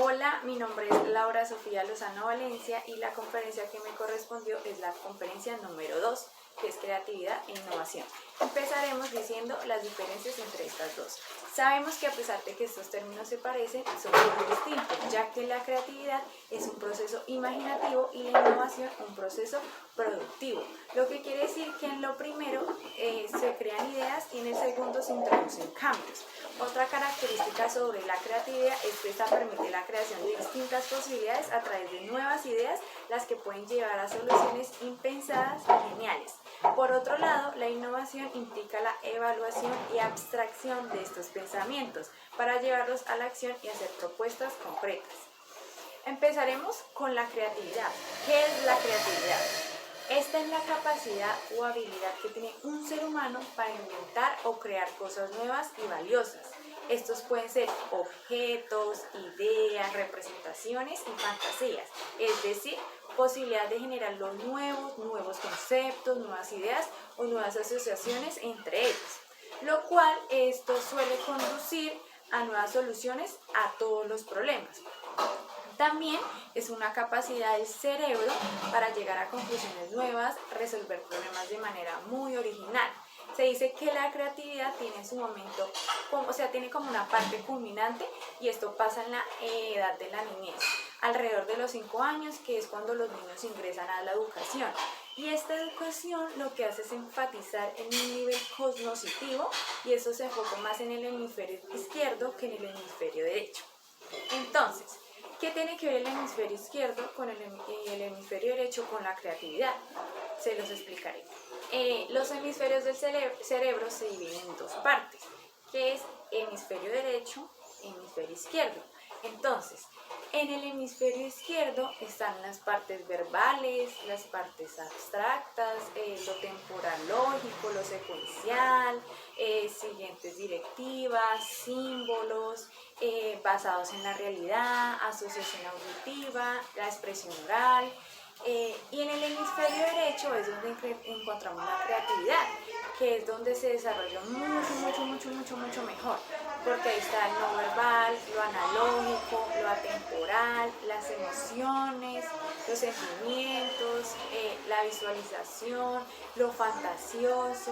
Hola, mi nombre es Laura Sofía Lozano Valencia y la conferencia que me correspondió es la conferencia número 2, que es creatividad e innovación. Empezaremos diciendo las diferencias entre estas dos. Sabemos que a pesar de que estos términos se parecen, son muy distintos, ya que la creatividad es un proceso imaginativo y la innovación un proceso productivo, lo que quiere decir que en lo primero se crean ideas y en el segundo se introducen cambios. Otra característica sobre la creatividad es que esta permite la creación de distintas posibilidades a través de nuevas ideas, las que pueden llevar a soluciones impensadas y geniales. Por otro lado, la innovación implica la evaluación y abstracción de estos pensamientos para llevarlos a la acción y hacer propuestas concretas. Empezaremos con la creatividad. ¿Qué es la creatividad? Esta es la capacidad o habilidad que tiene un ser humano para inventar o crear cosas nuevas y valiosas. Estos pueden ser objetos, ideas, representaciones y fantasías, es decir, posibilidad de generar los nuevos conceptos, nuevas ideas o nuevas asociaciones entre ellos, lo cual esto suele conducir a nuevas soluciones a todos los problemas. También es una capacidad del cerebro para llegar a conclusiones nuevas, resolver problemas de manera muy original. Se dice que la creatividad tiene su momento, tiene como una parte culminante, y esto pasa en la edad de la niñez, alrededor de los 5 años, que es cuando los niños ingresan a la educación. Y esta educación lo que hace es enfatizar en un nivel cognoscitivo, y eso se enfoca más en el hemisferio izquierdo que en el hemisferio derecho. Entonces, ¿qué tiene que ver el hemisferio izquierdo con el hemisferio derecho con la creatividad? Se los explicaré. Los hemisferios del cerebro se dividen en dos partes, que es hemisferio derecho y hemisferio izquierdo. Entonces, en el hemisferio izquierdo están las partes verbales, las partes abstractas, lo temporal lógico, lo secuencial, siguientes directivas, símbolos, basados en la realidad, asociación auditiva, la expresión oral. Y en el hemisferio derecho es donde encontramos la creatividad, que es donde se desarrolla mucho mejor, porque ahí está el no verbal, lo analógico, lo atemporal, las emociones, los sentimientos, la visualización, lo fantasioso,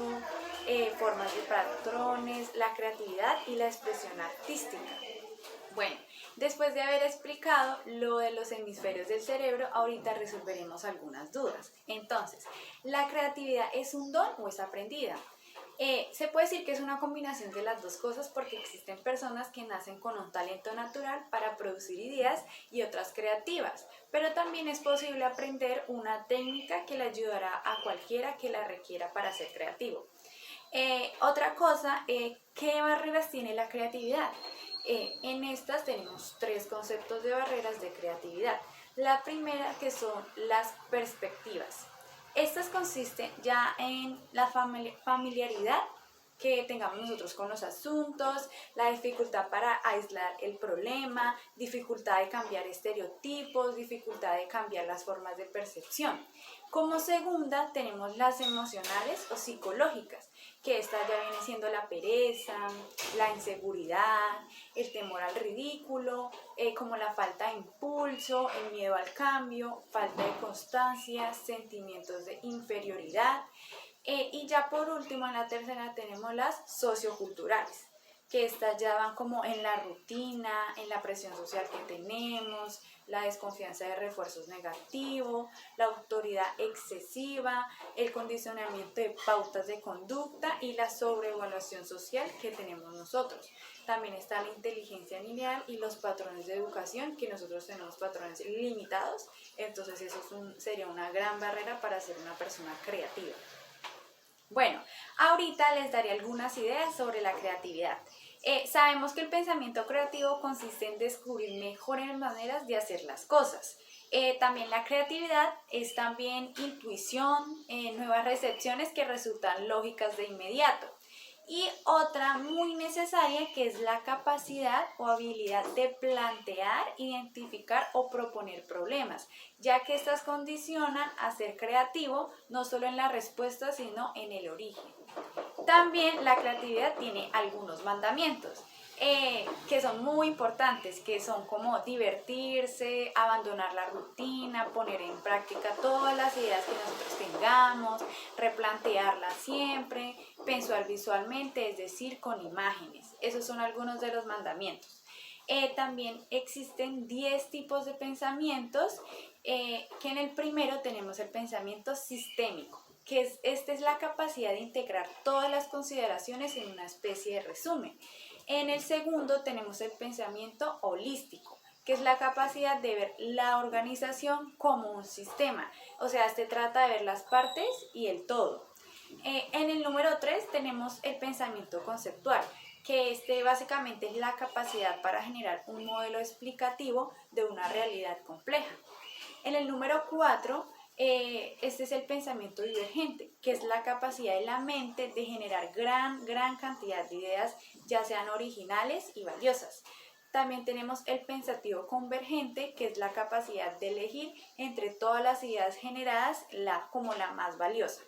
formas de patrones, la creatividad y la expresión artística. Bueno, después de haber explicado lo de los hemisferios del cerebro, ahorita resolveremos algunas dudas. Entonces, ¿la creatividad es un don o es aprendida? Se puede decir que es una combinación de las dos cosas, porque existen personas que nacen con un talento natural para producir ideas y otras creativas, pero también es posible aprender una técnica que le ayudará a cualquiera que la requiera para ser creativo. Otra cosa, ¿qué barreras tiene la creatividad? En estas tenemos 3 conceptos de barreras de creatividad. La primera, que son las perspectivas. Estas consisten ya en la familiaridad que tengamos nosotros con los asuntos, la dificultad para aislar el problema, dificultad de cambiar estereotipos, dificultad de cambiar las formas de percepción. Como segunda tenemos las emocionales o psicológicas, que esta ya viene siendo la pereza, la inseguridad, el temor al ridículo, como la falta de impulso, el miedo al cambio, falta de constancia, sentimientos de inferioridad. Y ya por último, en la tercera tenemos las socioculturales, que estas ya van como en la rutina, en la presión social que tenemos, la desconfianza de refuerzos negativos, la autoridad excesiva, el condicionamiento de pautas de conducta y la sobreevaluación social que tenemos nosotros. También está la inteligencia lineal y los patrones de educación, que nosotros tenemos patrones limitados, entonces eso sería una gran barrera para ser una persona creativa. Bueno, ahorita les daré algunas ideas sobre la creatividad. Sabemos que el pensamiento creativo consiste en descubrir mejores maneras de hacer las cosas. También la creatividad es también intuición, nuevas recepciones que resultan lógicas de inmediato. Y otra muy necesaria, que es la capacidad o habilidad de plantear, identificar o proponer problemas, ya que estas condicionan a ser creativo no solo en la respuesta, sino en el origen. También la creatividad tiene algunos mandamientos. que son muy importantes, que son como divertirse, abandonar la rutina, poner en práctica todas las ideas que nosotros tengamos, replantearlas siempre, pensar visualmente, es decir, con imágenes. Esos son algunos de los mandamientos. También existen 10 tipos de pensamientos, que en el primero tenemos el pensamiento sistémico, que esta es la capacidad de integrar todas las consideraciones en una especie de resumen. En el segundo tenemos el pensamiento holístico, que es la capacidad de ver la organización como un sistema, o sea, se trata de ver las partes y el todo. En el número 3 tenemos el pensamiento conceptual, que básicamente es la capacidad para generar un modelo explicativo de una realidad compleja. En el número 4, este es el pensamiento divergente, que es la capacidad de la mente de generar gran cantidad de ideas, ya sean originales y valiosas. También tenemos el pensativo convergente, que es la capacidad de elegir entre todas las ideas generadas como la más valiosa.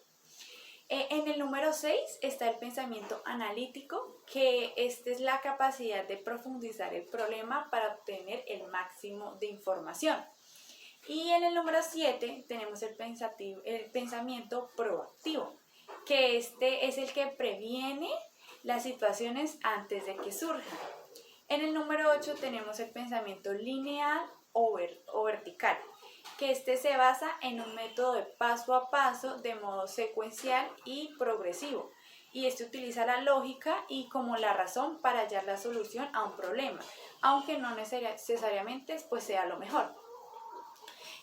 En el número 6 está el pensamiento analítico, que es la capacidad de profundizar el problema para obtener el máximo de información. Y en el número 7 tenemos el pensamiento proactivo, que es el que previene las situaciones antes de que surjan. En el número 8 tenemos el pensamiento lineal o vertical, que se basa en un método de paso a paso de modo secuencial y progresivo, y utiliza la lógica y como la razón para hallar la solución a un problema, aunque no necesariamente pues sea lo mejor.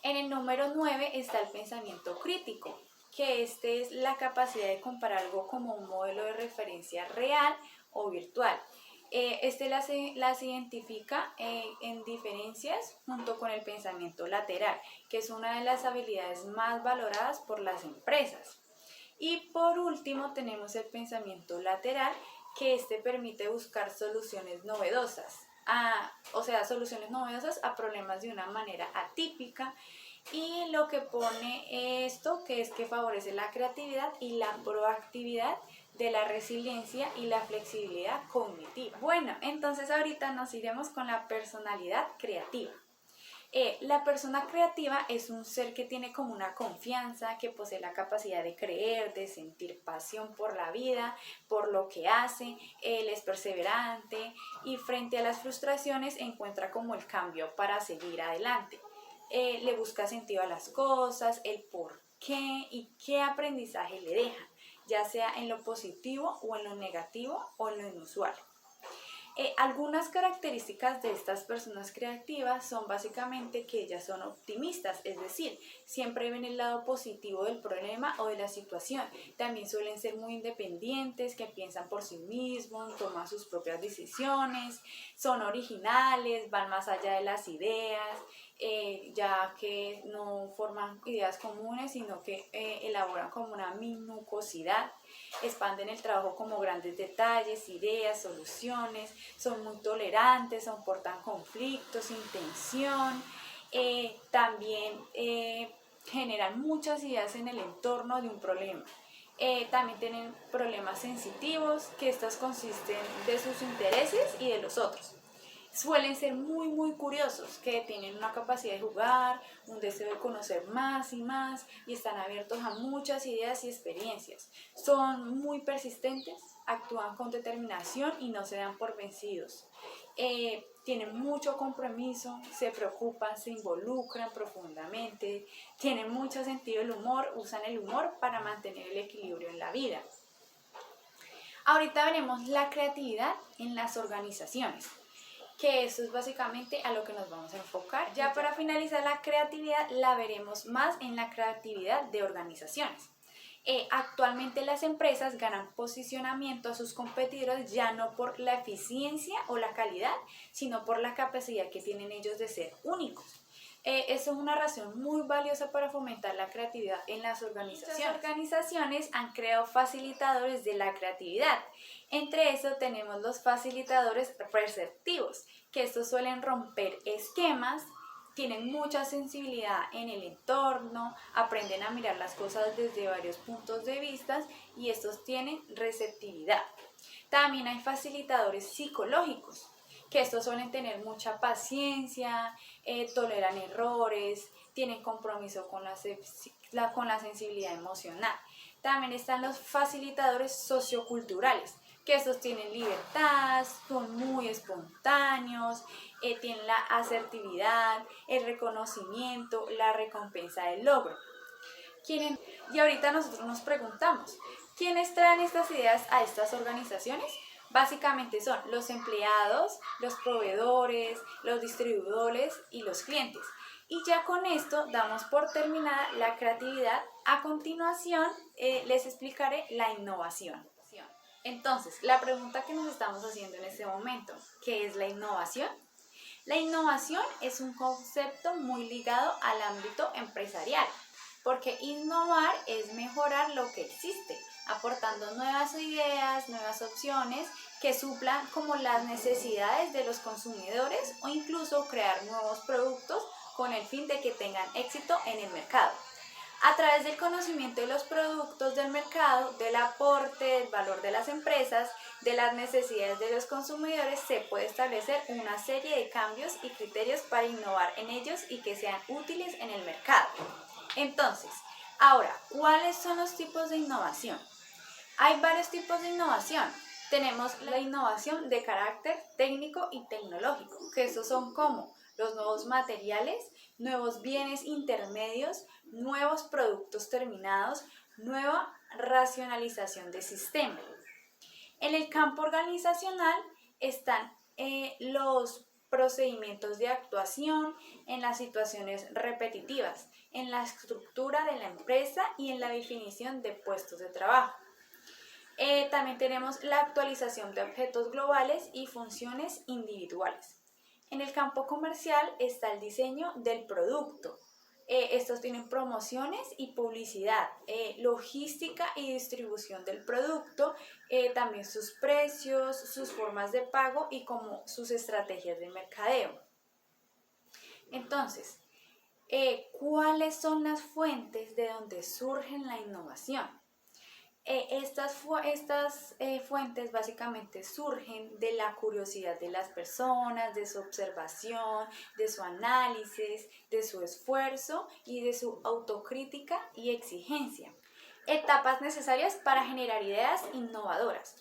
En el número 9 está el pensamiento crítico, que es la capacidad de comparar algo como un modelo de referencia real o virtual. Las identifica en diferencias junto con el pensamiento lateral, que es una de las habilidades más valoradas por las empresas. Y por último tenemos el pensamiento lateral, que permite buscar soluciones novedosas, soluciones novedosas a problemas de una manera atípica. Y lo que pone esto, que es que favorece la creatividad y la proactividad de la resiliencia y la flexibilidad cognitiva. Bueno, entonces ahorita nos iremos con la personalidad creativa. La persona creativa es un ser que tiene como una confianza, que posee la capacidad de creer, de sentir pasión por la vida, por lo que hace. Él es perseverante y frente a las frustraciones encuentra como el cambio para seguir adelante. Le busca sentido a las cosas, el por qué y qué aprendizaje le dejan, ya sea en lo positivo o en lo negativo o en lo inusual. Algunas características de estas personas creativas son básicamente que ellas son optimistas, es decir, siempre ven el lado positivo del problema o de la situación. También suelen ser muy independientes, que piensan por sí mismos, toman sus propias decisiones, son originales, van más allá de las ideas, ya que no forman ideas comunes, sino que elaboran como una minuciosidad, expanden el trabajo como grandes detalles, ideas, soluciones, son muy tolerantes, soportan conflictos sin tensión, también generan muchas ideas en el entorno de un problema. También tienen problemas sensitivos, que estos consisten de sus intereses y de los otros. Suelen ser muy curiosos, que tienen una capacidad de jugar, un deseo de conocer más y más y están abiertos a muchas ideas y experiencias. Son muy persistentes, actúan con determinación y no se dan por vencidos. Tienen mucho compromiso, se preocupan, se involucran profundamente, tienen mucho sentido del humor, usan el humor para mantener el equilibrio en la vida. Ahorita veremos la creatividad en las organizaciones, que eso es básicamente a lo que nos vamos a enfocar. Ya para finalizar, la creatividad la veremos más en la creatividad de organizaciones. Actualmente las empresas ganan posicionamiento a sus competidores ya no por la eficiencia o la calidad, sino por la capacidad que tienen ellos de ser únicos. Eso es una razón muy valiosa para fomentar la creatividad en las organizaciones. Las organizaciones han creado facilitadores de la creatividad. Entre eso tenemos los facilitadores perceptivos, que estos suelen romper esquemas, tienen mucha sensibilidad en el entorno, aprenden a mirar las cosas desde varios puntos de vista y estos tienen receptividad. También hay facilitadores psicológicos, que estos suelen tener mucha paciencia, toleran errores, tienen compromiso con la sensibilidad emocional. También están los facilitadores socioculturales, que estos tienen libertad, son muy espontáneos, tienen la asertividad, el reconocimiento, la recompensa del logro. Y ahorita nosotros nos preguntamos, ¿quiénes traen estas ideas a estas organizaciones? Básicamente son los empleados, los proveedores, los distribuidores y los clientes. Y ya con esto damos por terminada la creatividad. A continuación les explicaré la innovación. Entonces, la pregunta que nos estamos haciendo en este momento, ¿qué es la innovación? La innovación es un concepto muy ligado al ámbito empresarial, porque innovar es mejorar lo que existe, aportando nuevas ideas, nuevas opciones que suplan como las necesidades de los consumidores o incluso crear nuevos productos con el fin de que tengan éxito en el mercado. A través del conocimiento de los productos del mercado, del aporte, del valor de las empresas, de las necesidades de los consumidores, se puede establecer una serie de cambios y criterios para innovar en ellos y que sean útiles en el mercado. Entonces, ahora, ¿cuáles son los tipos de innovación? Hay varios tipos de innovación. Tenemos la innovación de carácter técnico y tecnológico, que estos son como los nuevos materiales, nuevos bienes intermedios, nuevos productos terminados, nueva racionalización de sistema. En el campo organizacional están los procedimientos de actuación en las situaciones repetitivas, en la estructura de la empresa y en la definición de puestos de trabajo. También tenemos la actualización de objetos globales y funciones individuales. En el campo comercial está el diseño del producto. Estos tienen promociones y publicidad, logística y distribución del producto, también sus precios, sus formas de pago y como sus estrategias de mercadeo. Entonces, ¿cuáles son las fuentes de donde surge la innovación? Estas fuentes básicamente surgen de la curiosidad de las personas, de su observación, de su análisis, de su esfuerzo y de su autocrítica y exigencia. Etapas necesarias para generar ideas innovadoras.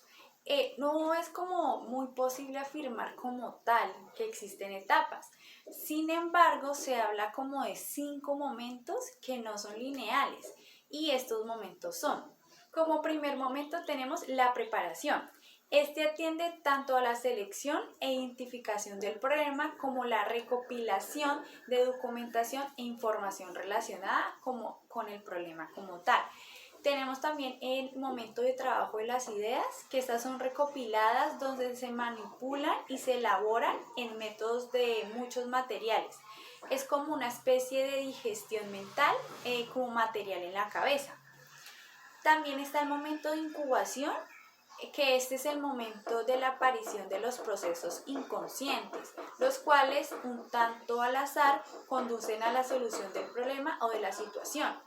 No es como muy posible afirmar como tal que existen etapas. Sin embargo, se habla como de 5 momentos que no son lineales y estos momentos son: como primer momento tenemos la preparación. Este atiende tanto a la selección e identificación del problema como la recopilación de documentación e información relacionada con el problema como tal. Tenemos también el momento de trabajo de las ideas, que estas son recopiladas donde se manipulan y se elaboran en métodos de muchos materiales. Es como una especie de digestión mental como material en la cabeza. También está el momento de incubación, que este es el momento de la aparición de los procesos inconscientes, los cuales un tanto al azar conducen a la solución del problema o de la situación.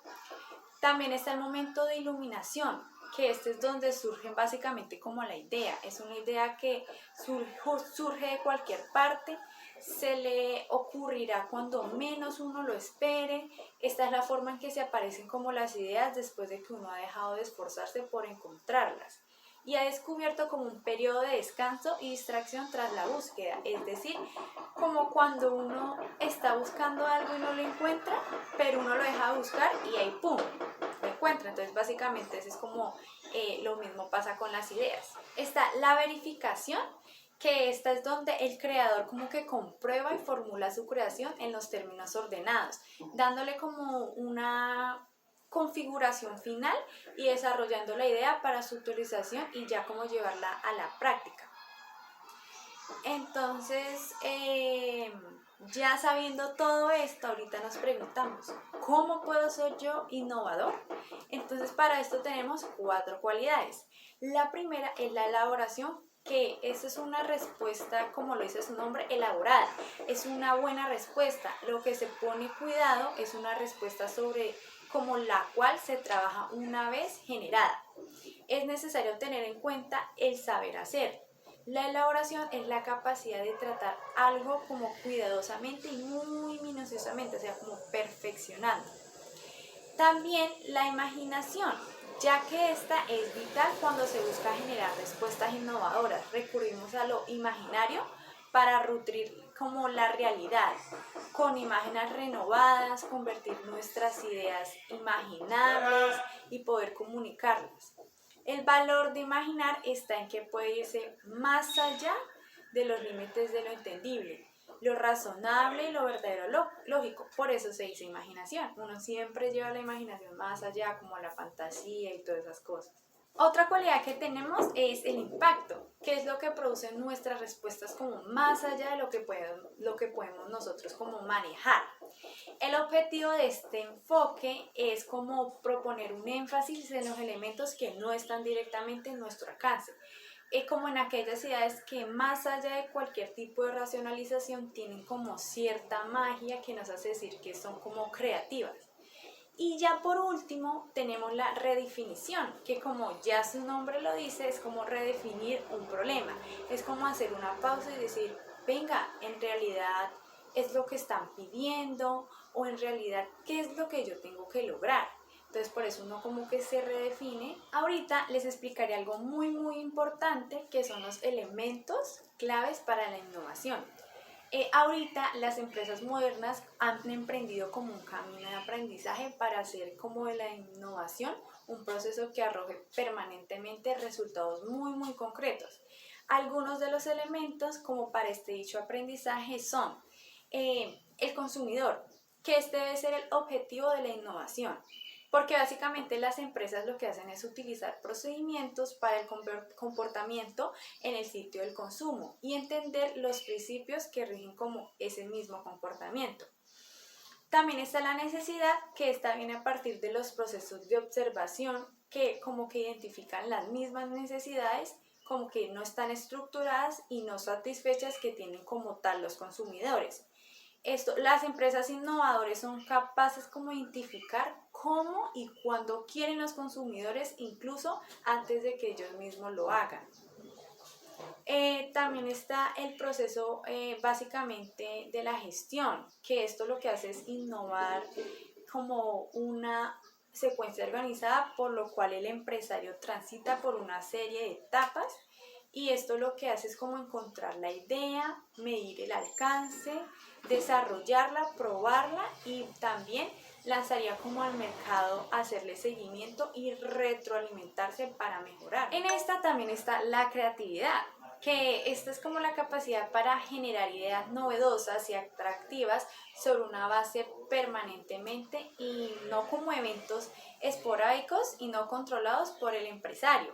También está el momento de iluminación, que este es donde surgen básicamente como la idea. Es una idea que surge de cualquier parte, se le ocurrirá cuando menos uno lo espere. Esta es la forma en que se aparecen como las ideas después de que uno ha dejado de esforzarse por encontrarlas y ha descubierto como un periodo de descanso y distracción tras la búsqueda, es decir, como cuando uno está buscando algo y no lo encuentra, pero uno lo deja de buscar y ahí ¡pum!, lo encuentra. Entonces básicamente eso es como lo mismo pasa con las ideas. Está la verificación, que esta es donde el creador como que comprueba y formula su creación en los términos ordenados, dándole como una configuración final y desarrollando la idea para su utilización y ya como llevarla a la práctica. Entonces, ya sabiendo todo esto, ahorita nos preguntamos, ¿cómo puedo ser yo innovador? Entonces, para esto tenemos 4 cualidades. La primera es la elaboración, que esa es una respuesta, como lo dice su nombre, elaborada. Es una buena respuesta. Lo que se pone cuidado es una respuesta sobre como la cual se trabaja una vez generada. es necesario tener en cuenta el saber hacer. La elaboración es la capacidad de tratar algo como cuidadosamente y muy minuciosamente, o sea, como perfeccionando. También la imaginación, ya que esta es vital cuando se busca generar respuestas innovadoras. Recurrimos a lo imaginario para nutrir como la realidad, con imágenes renovadas, convertir nuestras ideas imaginables y poder comunicarlas. El valor de imaginar está en que puede irse más allá de los límites de lo entendible, lo razonable y lo verdadero lógico. Por eso se dice imaginación. Uno siempre lleva la imaginación más allá, como la fantasía y todas esas cosas. Otra cualidad que tenemos es el impacto, que es lo que producen nuestras respuestas como más allá de lo que podemos nosotros como manejar. El objetivo de este enfoque es como proponer un énfasis en los elementos que no están directamente en nuestro alcance, como en aquellas ideas que más allá de cualquier tipo de racionalización tienen como cierta magia que nos hace decir que son como creativas. Y ya por último tenemos la redefinición, que como ya su nombre lo dice, es como redefinir un problema. Es como hacer una pausa y decir, venga, en realidad es lo que están pidiendo o en realidad qué es lo que yo tengo que lograr. Entonces por eso uno como que se redefine. Ahorita les explicaré algo muy importante que son los elementos claves para la innovación. Ahorita las empresas modernas han emprendido como un camino de aprendizaje para hacer como de la innovación un proceso que arroje permanentemente resultados muy concretos. Algunos de los elementos como para este dicho aprendizaje son el consumidor, que este debe ser el objetivo de la innovación. Porque básicamente las empresas lo que hacen es utilizar procedimientos para el comportamiento en el sitio del consumo y entender los principios que rigen como ese mismo comportamiento. También está la necesidad, que esta viene a partir de los procesos de observación que como que identifican las mismas necesidades como que no están estructuradas y no satisfechas que tienen como tal los consumidores. Las empresas innovadoras son capaces como de identificar cómo y cuándo quieren los consumidores, incluso antes de que ellos mismos lo hagan. También está el proceso básicamente de la gestión, que esto lo que hace es innovar como una secuencia organizada por lo cual el empresario transita por una serie de etapas. Y esto lo que hace es como encontrar la idea, medir el alcance, desarrollarla, probarla y también lanzaría como al mercado hacerle seguimiento y retroalimentarse para mejorar. En esta también está la creatividad, que esta es como la capacidad para generar ideas novedosas y atractivas sobre una base permanentemente y no como eventos esporádicos y no controlados por el empresario.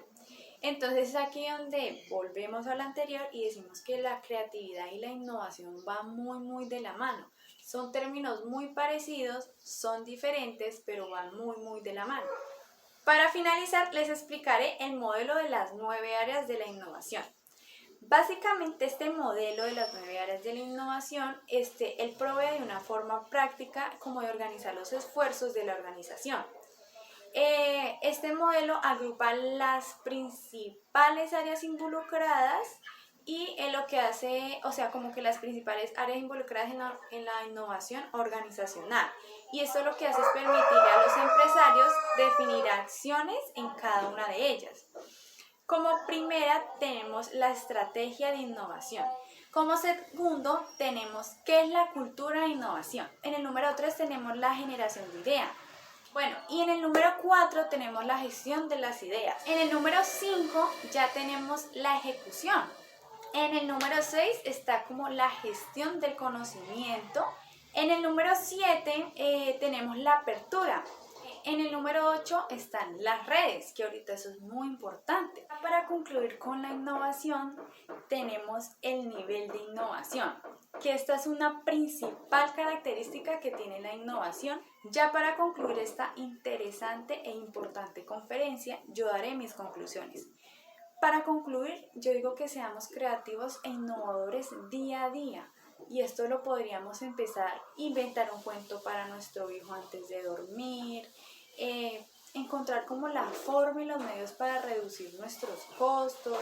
Entonces es aquí donde volvemos a lo anterior y decimos que la creatividad y la innovación van muy de la mano. Son términos muy parecidos, son diferentes, pero van muy de la mano. Para finalizar, les explicaré el modelo de las 9 áreas de la innovación. Básicamente este modelo de las 9 áreas de la innovación, él provee de una forma práctica como de organizar los esfuerzos de la organización. Este modelo agrupa las principales áreas involucradas y lo que hace, o sea, como que las principales áreas involucradas en la innovación organizacional. Y esto lo que hace es permitirle a los empresarios definir acciones en cada una de ellas. Como primera tenemos la estrategia de innovación. Como segundo tenemos qué es la cultura de innovación. En el número 3 tenemos la generación de ideas. Bueno, y en el número 4 tenemos la gestión de las ideas. En el número 5 ya tenemos la ejecución. En el número 6 está como la gestión del conocimiento. En el número 7 tenemos la apertura. En el número 8 están las redes, que ahorita eso es muy importante. Para concluir con la innovación, tenemos el nivel de innovación, que esta es una principal característica que tiene la innovación. Ya para concluir esta interesante e importante conferencia, yo daré mis conclusiones. Para concluir, yo digo que seamos creativos e innovadores día a día. Y esto lo podríamos empezar a inventar un cuento para nuestro hijo antes de dormir, encontrar como la forma y los medios para reducir nuestros costos,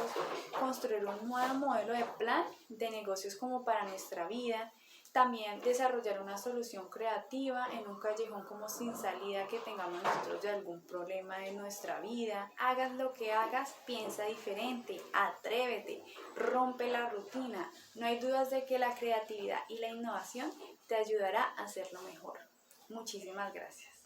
construir un nuevo modelo de plan de negocios como para nuestra vida, también desarrollar una solución creativa en un callejón como sin salida que tengamos nosotros de algún problema en nuestra vida. Hagas lo que hagas, piensa diferente, atrévete, rompe la rutina. No hay dudas de que la creatividad y la innovación te ayudará a hacerlo mejor. Muchísimas gracias.